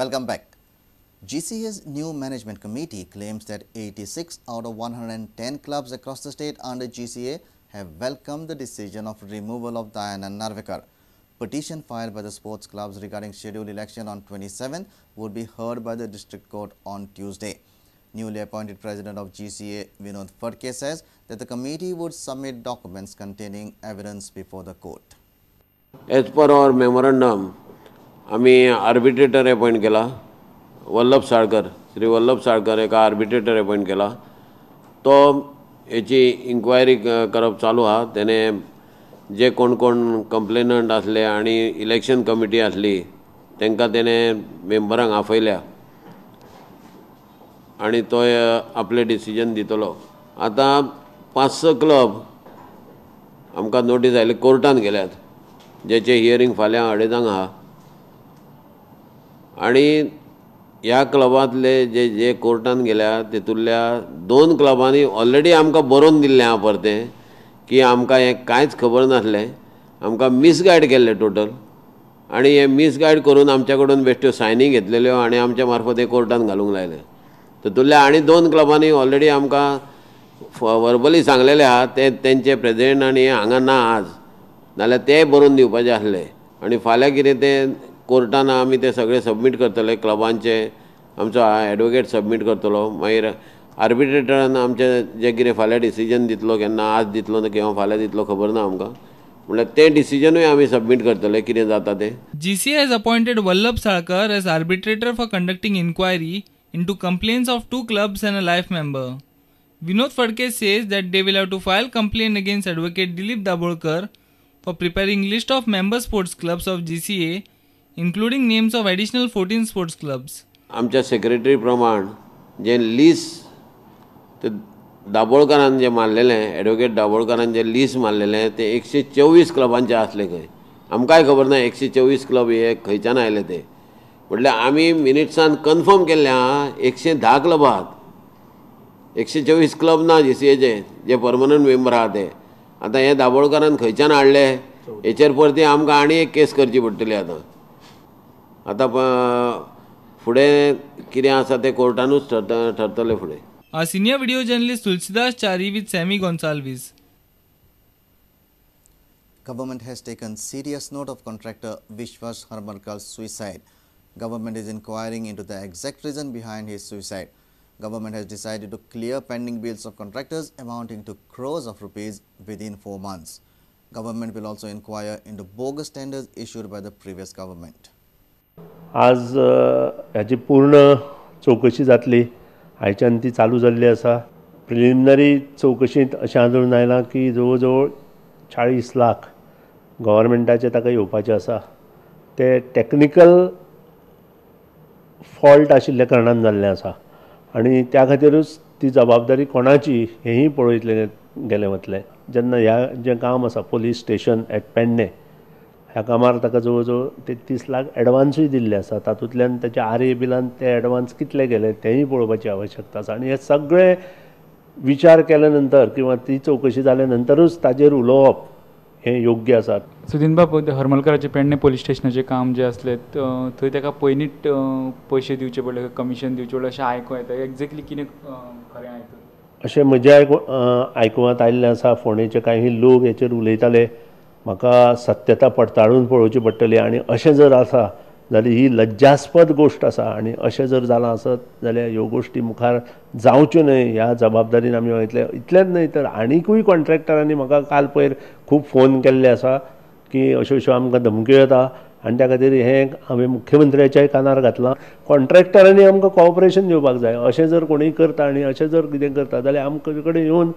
Welcome back. GCA's new management committee claims that 86 out of 110 clubs across the state under GCA have welcomed the decision of removal of Diana Narvenkar. Petition filed by the sports clubs regarding scheduled election on 27 would be heard by the district court on Tuesday. Newly appointed president of GCA, Narvenkar, says that the committee would submit documents containing evidence before the court. As per our memorandum, आम्ही arbitrator appoint केला. वल्लभ साळकर, श्री वल्लभ साळकर एका arbitrator appoint केला. तो याची inquiry करप चालू हा. त्याने जे कोण कोण कंप्लेनंट असले आणि इलेक्शन कमिटी असली त्यांना त्याने मेंबरांक आफयल्या आणि तो आपले डिसिजन दितलो. आता 5-6 क्लब आमकां नोटीस आयली कोर्टान गेल्यात, जेचे हियरिंग फाल्यां 2:30 हा. आणि ह्या क्लबातले जे कोर्टान गेल्या तेतुरल्या 2 क्लबांनी ऑलरेडी आमकां बरोवन दिल्लें हा परतें की आमकां हें कांयच खबर नासलें, आमकां मिसगायड केल्लें टोटल. आणि हे मिसगायड करून आमच्या कडून बेश्ट्यो सायनी घेतलेल्यो आणि आमच्या मार्फत हे कोर्टान घालूंक लायले. तेतुरल्या आनी 2 क्लबांनी ऑलरेडी आमकां वर्बली सांगलेले आहा ते तेंचे प्रेसिडेंट आनी हांगा ना आज, नाल्यार ते बरोवन दिवपाचे आसले. आणि फाल्यां कितें तें कोर्टान आमी ते सगळे सबमीट करतले. क्लबांचे आमचो एडवोकेट सबमीट करतलो. मागीर आर्बिट्रेटरान आमचे जे कितें फाल्यां डिसिजन दितलो, केन्ना आज दितलो किंवा फाल्यां दितलो खबर ना आमकां, म्हणल्यार ते डिसिजनूय आमी सबमीट करतले कितें जाता ते. GCA has appointed Vallabh Salkar as arbitrator for conducting inquiry into complaints of 2 clubs and a life member. Vinod Fadke says that they will have to file complaint against Advocate Dilip Dabolkar for preparing list of member sports clubs of GCA, including names of additional 14 sports clubs. आमच्या secretary प्रमाण जे list ते दाबोळकरान जे मारलेलें, advocate दाबोळकरान जे list मारलेलें ते 124 क्लबांचे आसले खंय. आमकांय खबर ना 124 club हे खंयच्यान आयले ते. म्हटल्यार आमी मिनिट्सान कन्फर्म केल्लें आहा 110 क्लब आहात. 124 क्लब ना GCAचे जे परमनंट मेंबर आहा ते. आतां हे दाबोळकरान खंयच्यान हाडले हेचेर परती आमकां आनी एक केस करची पडटली. आतां फुडें कितें आसा ते कोर्टानूच ठरतले फुडें. Our senior video journalist Tulsidas Chari with Sammy Gonsalves. Government has taken serious note of contractor Vishwas Harmarkar's suicide. Government is inquiring into the exact reason behind his suicide. Government has decided to clear pending bills of contractors amounting to crores of rupees within 4 months. Government will also inquire into bogus tenders issued by the previous government. आज ह्याची पूर्ण चौकशी जातली. आयच्यान ती चालू जाल्ली आसा. प्रिलिमिनरी चौकशींत अशें आढळून आयलां की जवळ जवळ 40 लाख गव्हर्मेंटाचे ताका येवपाचे आसा. ते टॅक्निकल फॉल्ट आशिल्ल्या कारणान जाल्लें आसा आनी त्या खातीरूच ती जबाबदारी कोणाची हेंय पळयतलें गेलें वतलें. जेन्ना ह्या जें काम आसा पुलीस स्टेशन एट पेडणे ह्या कामार ताका जवळ जवळ 33 लाख एडवान्सूय दिल्ले आसा. तातूंतल्यान ताच्या RA बिलान ते एडवान्स कितले गेले तेंय पळोवपाची आवश्यकता आसा. आनी हे सगळे विचार केल्या नंतर किंवा ती चौकशी जाल्या नंतरूच ताजेर उलोवप हें योग्य आसा. सुदीन बाब, हरमलकराचे पेडणे पोलीस स्टेशनाचें काम जें आसलें थंय ताका पयलींच पयशे दिवचे पडले, कमिशन दिवचें पडलें अशें आयकूं येता. एक्झॅक्टली कितें खरें आयकूं अशें म्हज्या आयकुवांत आयिल्लें आसा. फोंडेचे काही लोक हेचेर उलयताले. म्हाका सत्यता पडताळून पळोवची पडटली आनी अशें जर आसा जाल्यार ही लज्जास्पद गोश्ट आसा आनी अशें जर जालां आसत जाल्यार ह्यो गोश्टी मुखार जावच्यो न्हय ह्या जबाबदारीन आमी वयतले. इतलेंच न्हय तर आनीकूय कॉन्ट्रॅक्टरांनी म्हाका काल पयर खूब फोन केल्ले आसा की अश्यो अश्यो आमकां धमक्यो येता आनी त्या खातीर हें हांवें मुख्यमंत्र्याच्याय कानार घातलां. कॉन्ट्रॅक्टरांनी आमकां कॉपरेशन दिवपाक जाय. अशें जर कोणूय करता आनी अशें जर कितें करता जाल्यार आमचे कडेन येवन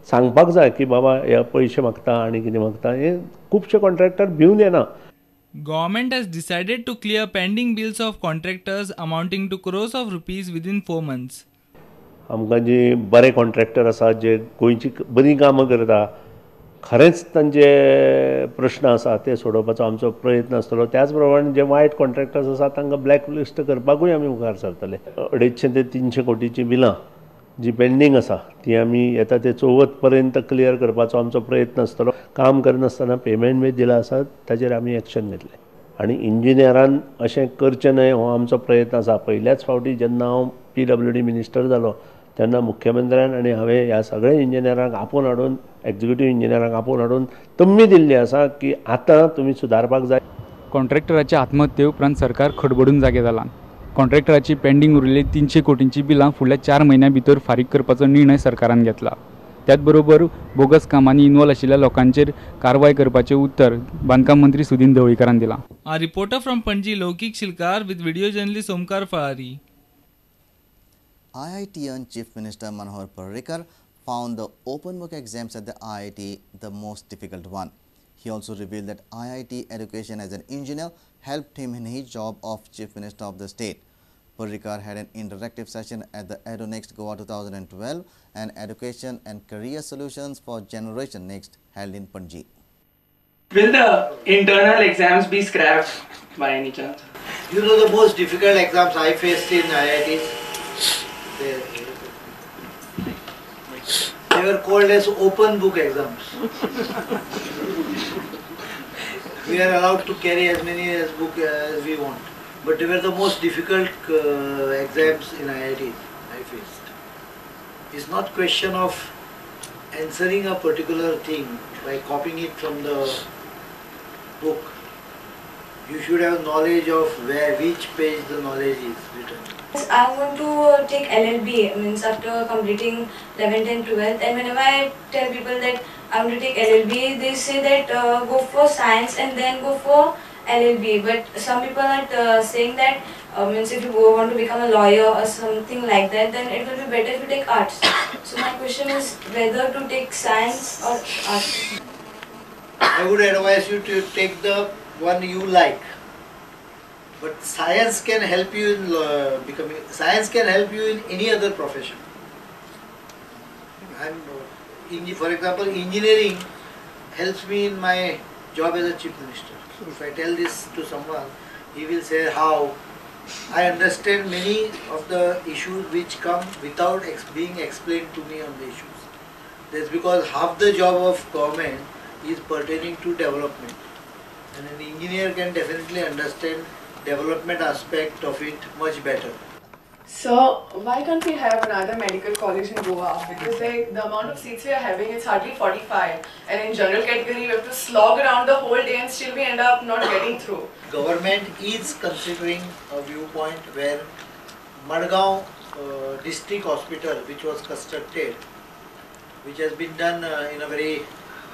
सांगपाक जाय की बाबा हे पयशे मागता आनी कितें मागता. हे खुबशे कॉन्ट्रॅक्टर भिवन येना. Government has decided to clear pending bills of contractors amounting to crores of rupees within 4 months. आमकां जे बरे कॉन्ट्रॅक्टर आसात जे गोंयची बरी कामां करता खरेंच तांचे प्रश्न आसा ते सोडोवपाचो आमचो प्रयत्न आसतलो. त्याच प्रमाणे जे वायट कॉन्ट्रॅक्टर्स आसात तांकां ब्लॅकलिस्ट करपाकूय आमी मुखार सरतले. 250 ते 300 कोटीची बिलां जी पेंडींग आसा ती आमी येता ते 24 पर्यंत क्लियर करपाचो आमचो प्रयत्न आसतलो. काम करनासतना पेमेंट बी दिला आसा ताचेर आमी एक्शन घेतले. आनी इंजिनियरान अशें करचें न्हय हो आमचो प्रयत्न आसा. पयल्याच फावटी जेन्ना हांव PWD मिनिस्टर जालो तेन्ना मुख्यमंत्र्यान आनी हांवें ह्या सगळ्या इंजिनियरांक आपोवन हाडून एक्झिक्युटीव इंजिनियरांक आपोवन हाडून तम्मी दिल्ली आसा की आतां तुमी सुदारपाक जाय. कॉन्ट्रॅक्टराच्या आत्महत्ये उपरांत सरकार खडबडून जागे जालां. कॉन्ट्रॅक्टराची पेंडींग उरिल्ली 300 कोटींची बिलां फुडल्या 4 म्हयन्यां भितर फारीक करपाचो निर्णय सरकारान घेतला. त्याच बरोबर बोगस कामांनी इन्वॉल्व आशिल्ल्या लोकांचेर कारवाय करपाचें उतर बांदकाम मंत्री सुदीन ढवळीकरान दिलां. A reporter from Panji, Lokik Shilkar, with video journalist Omkar Fahari. IITian Chief Minister Manohar Parrikar found the open book exams at the IIT the most difficult one. He also revealed that IIT education as an engineer helped him in his job of Chief Minister of the state. Parrikar had an interactive session at the EduNext Goa 2012 and Education and Career Solutions for Generation Next held in Panji. Will the internal exams be scrapped by any chance? You know, the most difficult exams I faced in IITs, they were called as open book exams. We are allowed to carry as many books as we want, but they were the most difficult exams in IIT I faced. It's not question of answering a particular thing by copying it from the book. You should have knowledge of which page the knowledge is written. I want to take LLB, means after completing 11th and 12th, and whenever I tell people that I want to take LLB, they say that go for science and then go for LLB. But some people are saying that means if you want to become a lawyer or something like that, then it will be better if you take arts. So my question is whether to take science or arts. I would advise you to take the one you like. But science can help you in becoming. Science can help you in any other profession. For example, engineering helps me in my job as a chief minister. So if I tell this to someone, he will say how. I understand many of the issues which come without being explained to me on the issues. That's because half the job of government is pertaining to development, and an engineer can definitely understand development aspect of it much better. So why can't we have another medical college in Goa? Because like the amount of seats we are having, it's hardly 45, and in general category we have to slog around the whole day and still we end up not getting through. Government is considering a viewpoint where Madgaon district hospital, which was constructed, which has been done in a very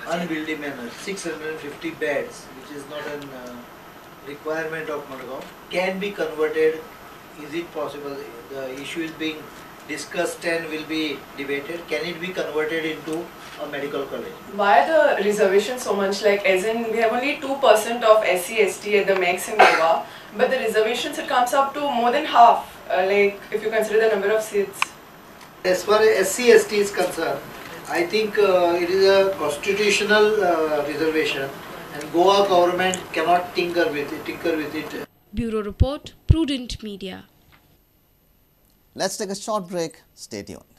unwieldy manner, 650 beds, which is not a requirement of Madgaon, can be converted. Is it possible? The issue is being discussed and will be debated. Can it be converted into a medical college? Why are the reservations so much? Like as in we have only 2% of SC/ST at the max in Goa, but the reservations it comes up to more than half. Like if you consider the number of seats. As far as SC/ST is concerned, I think it is a constitutional reservation, and Goa government cannot tinker with it. Bureau Report, Prudent Media. Let's take a short break. Stay tuned.